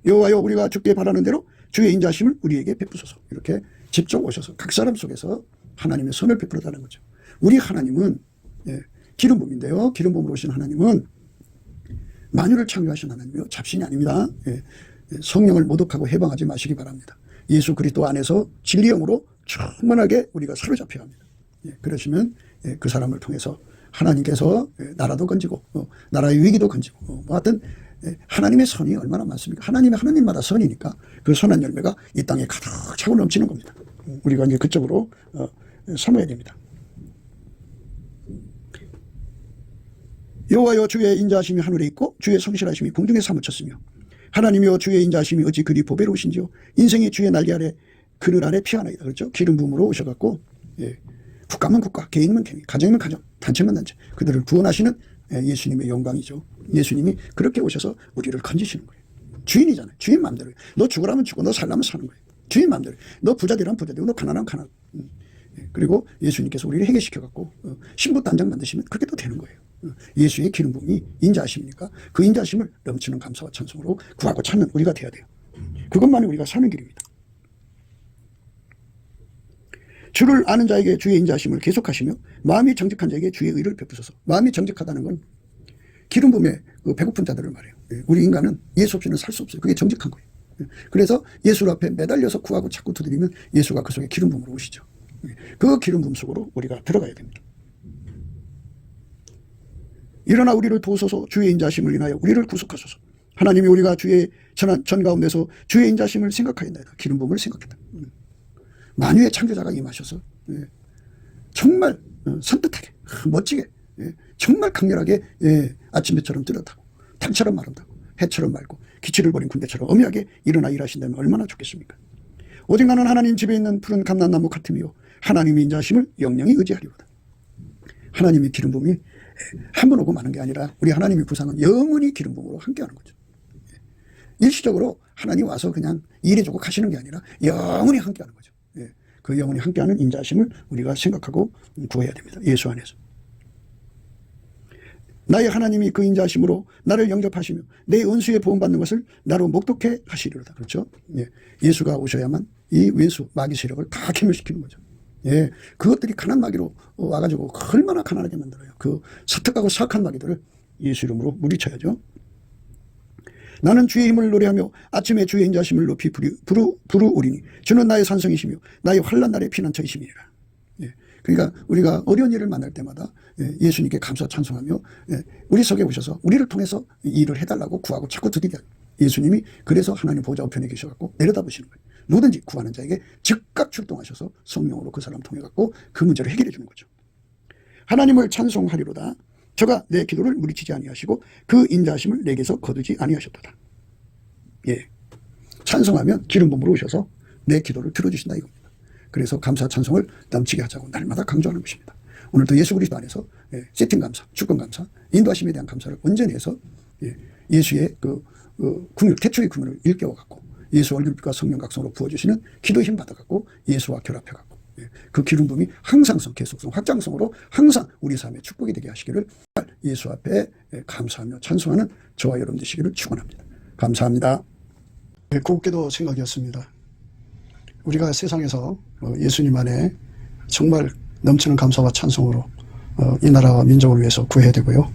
여호와여 우리가 주께 바라는 대로 주의 인자하심을 우리에게 베푸소서. 이렇게 직접 오셔서 각 사람 속에서 하나님의 선을 베풀어달라는 거죠. 우리 하나님은 기름 부음인데요. 기름 부음으로 오신 하나님은 만유를 창조하신 하나님이요 잡신이 아닙니다. 성령을 모독하고 해방하지 마시기 바랍니다. 예수 그리스도 안에서 진리 영으로 충만하게 우리가 사로잡혀야 합니다. 그러시면 그 사람을 통해서 하나님께서 나라도 건지고 나라의 위기도 건지고 뭐 하여튼 하나님의 선이 얼마나 많습니까? 하나님마다 선이니까 그 선한 열매가 이 땅에 가득 차고 넘치는 겁니다. 우리가 이제 그쪽으로 삼아야 됩니다. 여호와여 주의 인자하심이 하늘에 있고 주의 성실하심이 공중에 사무쳤으며 하나님이여 주의 인자하심이 어찌 그리 보배로우신지요. 인생이 주의 날개 아래 그늘 아래 피하나이다. 그렇죠? 기름 부음으로 오셔갖고 국가면 국가, 개인이면 개인, 가정이면 가정, 단체면 단체 그들을 구원하시는 예수님의 영광이죠. 예수님이 그렇게 오셔서 우리를 건지시는 거예요. 주인이잖아요. 주인 마음대로. 너 죽으라면 죽고 너 살라면 사는 거예요. 주인 마음대로. 너 부자 되라면 부자 되고 너 가난하면 가난. 그리고 예수님께서 우리를 회개시켜갖고 신부 단장 만드시면 그렇게 또 되는 거예요. 예수의 기름 부음이 인자하심이니까 그 인자하심을 넘치는 감사와 찬송으로 구하고 찾는 우리가 돼야 돼요. 그것만이 우리가 사는 길입니다. 주를 아는 자에게 주의 인자하심을 계속하시며 마음이 정직한 자에게 주의 의를 베푸소서. 마음이 정직하다는 건 기름 부음에 배고픈 자들을 말해요. 우리 인간은 예수 없이는 살 수 없어요. 그게 정직한 거예요. 그래서 예수 앞에 매달려서 구하고 찾고 두드리면 예수가 그 속에 기름 부음으로 오시죠. 그 기름 부음 속으로 우리가 들어가야 됩니다. 일어나 우리를 도우소서. 주의 인자하심을 인하여 우리를 구속하소서. 하나님이 우리가 주의 전 가운데서 주의 인자하심을 생각하였나이다. 기름 부음을 생각했다. 만유의 창조자가 임하셔서 정말 산뜻하게 멋지게 정말 강렬하게 아침해처럼 뚜렷하고 달처럼 아름다고 해처럼 맑고 기치를 버린 군대처럼 엄하게 일어나 일하신다면 얼마나 좋겠습니까? 오직 나는 하나님 집에 있는 푸른 감람나무 같으며 하나님의 인자하심을 영영히 의지하리로다. 하나님의 기름 부음이 한 번 오고 마는 게 아니라 우리 하나님의 구상은 영원히 기름 부음으로 함께하는 거죠. 일시적으로 하나님 와서 그냥 일해주고 가시는 게 아니라 영원히 함께하는 거죠. 그 영원히 함께하는 인자하심을 우리가 생각하고 구해야 됩니다. 예수 안에서. 나의 하나님이 그 인자하심으로 나를 영접하시며 내 원수의 보험받는 것을 나로 목독해 하시리로다. 그렇죠? 예수가 오셔야만 이 원수 마귀 세력을 다 괴멸시키는 거죠. 그것들이 가난 마귀로 와가지고 얼마나 가난하게 만들어요. 그 사특하고 사악한 마귀들을 예수 이름으로 물리쳐야죠. 나는 주의 힘을 노래하며 아침에 주의 인자하심을 높이 부르오리니 주는 나의 산성이시며 나의 환난 날의 피난처이심이니라. 그러니까 우리가 어려운 일을 만날 때마다 예수님께 감사 찬송하며 우리 속에 오셔서 우리를 통해서 이 일을 해달라고 구하고 자꾸 드리게 합니다. 예수님이 그래서 하나님 보좌 우편에 계셔갖고 내려다보시는 거예요. 누구든지 구하는 자에게 즉각 출동하셔서 성령으로 그 사람 통해갖고 그 문제를 해결해 주는 거죠. 하나님을 찬송하리로다. 저가 내 기도를 물리치지 아니하시고 그 인자하심을 내게서 거두지 아니하셨도다. 찬송하면 기름 부음으로 오셔서 내 기도를 들어주신다 이겁니다. 그래서 감사 찬송을 넘치게 하자고 날마다 강조하는 것입니다. 오늘도 예수 그리스도 안에서 세팅 감사, 주권 감사, 인도하심에 대한 감사를 온전히 해서 예수의 국률, 태초의 국률을 일깨워갖고 예수 얼굴빛과 성령 각성으로 부어주시는 기도 힘 받아갖고 예수와 결합해갖고 그 기름 부음이 항상성, 계속성, 확장성으로 항상 우리 삶의 축복이 되게 하시기를 예수 앞에 감사하며 찬송하는 저와 여러분 되시기를 축원합니다. 감사합니다. 곱게도 생각이었습니다. 우리가 세상에서 예수님 안에 정말 넘치는 감사와 찬송으로 이 나라와 민족을 위해서 구해야 되고요.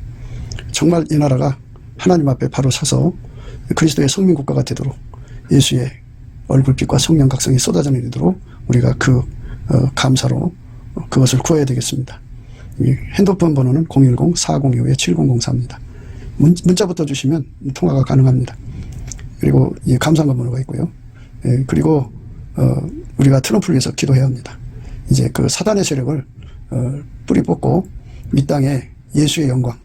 정말 이 나라가 하나님 앞에 바로 서서 그리스도의 성민국가가 되도록 예수의 얼굴빛과 성령 각성이 쏟아져 내리도록 우리가 그 감사로 그것을 구해야 되겠습니다. 핸드폰 번호는 010-4025-7004입니다. 문자부터 주시면 통화가 가능합니다. 그리고 이 감사한 번호가 있고요. 그리고 우리가 트럼프를 위해서 기도해야 합니다. 이제 그 사단의 세력을 뿌리 뽑고 이 땅에 예수의 영광,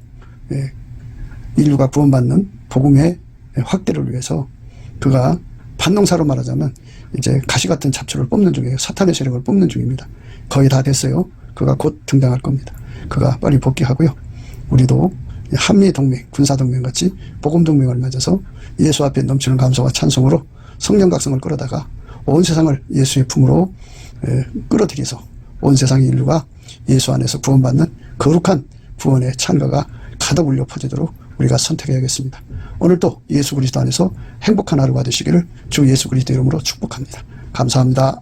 인류가 구원받는 복음의 확대를 위해서 그가 반농사로 말하자면 이제 가시 같은 잡초를 뽑는 중이에요. 사탄의 세력을 뽑는 중입니다. 거의 다 됐어요. 그가 곧 등장할 겁니다. 그가 빨리 복귀하고요. 우리도 한미동맹, 군사동맹 같이 복음동맹을 맺어서 예수 앞에 넘치는 감사와 찬송으로 성령 각성을 끌어다가 온 세상을 예수의 품으로 끌어들여서 온 세상의 인류가 예수 안에서 구원받는 거룩한 구원의 찬가가 가득 울려 퍼지도록 우리가 선택해야겠습니다. 오늘도 예수 그리스도 안에서 행복한 하루가 되시기를 주 예수 그리스도 이름으로 축복합니다. 감사합니다.